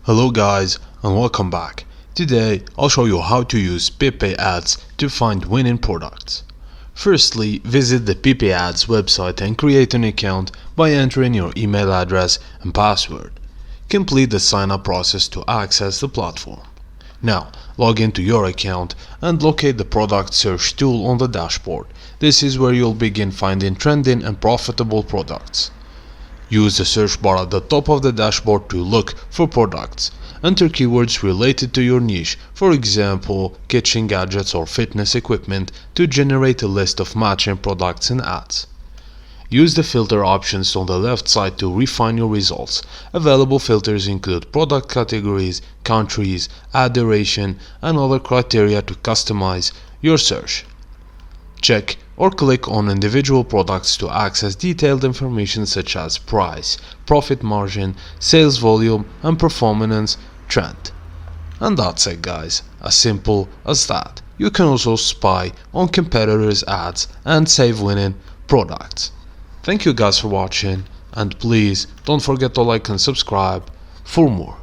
Hello guys and welcome back. Today I'll show you how to use Pipiads to find winning products. Firstly, visit the Pipiads website and create an account by entering your email address and password. Complete the sign up process to access the platform. Now log into your account and locate the product search tool on the dashboard. This is where you'll begin finding trending and profitable products. Use the search bar at the top of the dashboard to look for products. Enter keywords related to your niche, for example, kitchen gadgets or fitness equipment, to generate a list of matching products and ads. Use the filter options on the left side to refine your results. Available filters include product categories, countries, ad duration, and other criteria to customize your search. Check or click on individual products to access detailed information such as price, profit margin, sales volume, and performance trend. And that's it guys, as simple as that. You can also spy on competitors' ads and save winning products. Thank you guys for watching, and please don't forget to like and subscribe for more.